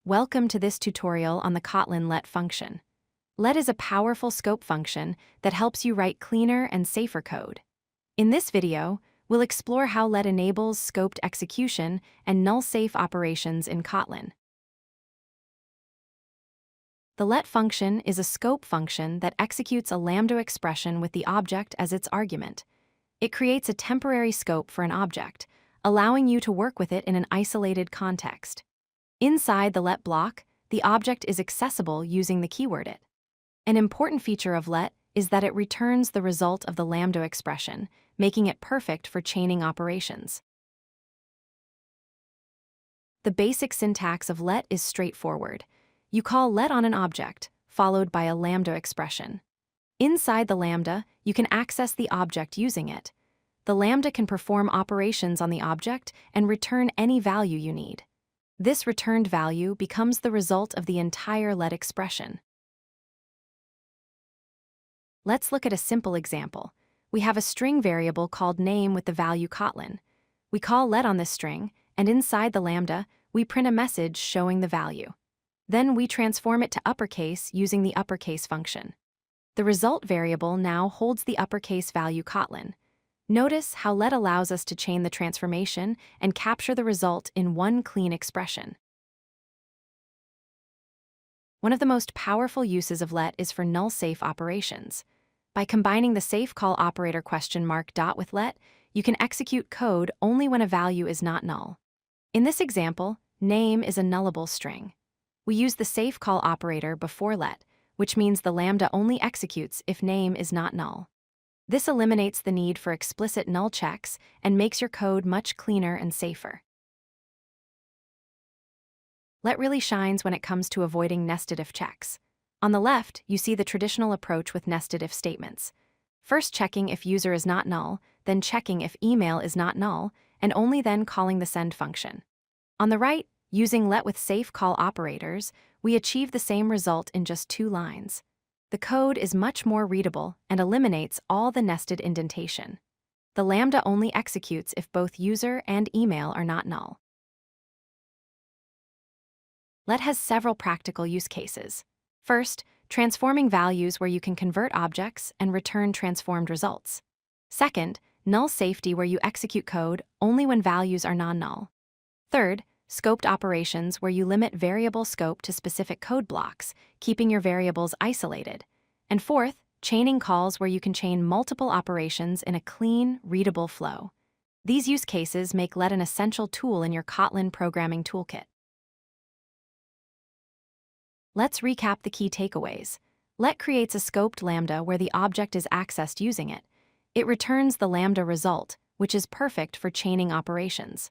Welcome to this tutorial on the Kotlin Let function. Let is a powerful scope function that helps you write cleaner and safer code. In this video, we'll explore how let enables scoped execution and null-safe operations in Kotlin. The let function is a scope function that executes a lambda expression with the object as its argument. It creates a temporary scope for an object, allowing you to work with it in an isolated context. Inside the let block, the object is accessible using the keyword it. An important feature of let is that it returns the result of the lambda expression, making it perfect for chaining operations. The basic syntax of let is straightforward. You call let on an object, followed by a lambda expression. Inside the lambda, you can access the object using it. The lambda can perform operations on the object and return any value you need. This returned value becomes the result of the entire let expression. Let's look at a simple example. We have a string variable called name with the value Kotlin. We call let on this string, and inside the lambda, we print a message showing the value. Then we transform it to uppercase using the uppercase function. The result variable now holds the uppercase value Kotlin. Notice how let allows us to chain the transformation and capture the result in one clean expression. One of the most powerful uses of let is for null-safe operations. By combining the safe call operator ? With let, you can execute code only when a value is not null. In this example, name is a nullable string. We use the safe call operator before let, which means the lambda only executes if name is not null. This eliminates the need for explicit null checks and makes your code much cleaner and safer. Let really shines when it comes to avoiding nested if checks. On the left, you see the traditional approach with nested if statements. First checking if user is not null, then checking if email is not null, and only then calling the send function. On the right, using let with safe call operators, we achieve the same result in just 2 lines. The code is much more readable and eliminates all the nested indentation. The lambda only executes if both user and email are not null. Let has several practical use cases. First, transforming values where you can convert objects and return transformed results. Second, null safety where you execute code only when values are non-null. Third, scoped operations where you limit variable scope to specific code blocks, keeping your variables isolated. And fourth, chaining calls where you can chain multiple operations in a clean, readable flow. These use cases make let an essential tool in your Kotlin programming toolkit. Let's recap the key takeaways. Let creates a scoped lambda where the object is accessed using it. It returns the lambda result, which is perfect for chaining operations.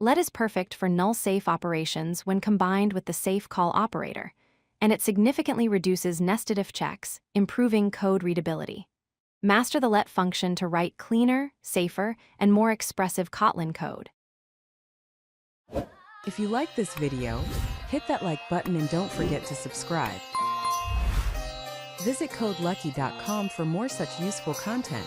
Let is perfect for null-safe operations when combined with the safe call operator, and it significantly reduces nested if checks, improving code readability. Master the let function to write cleaner, safer, and more expressive Kotlin code. If you like this video, hit that like button and don't forget to subscribe. Visit codelucky.com for more such useful content.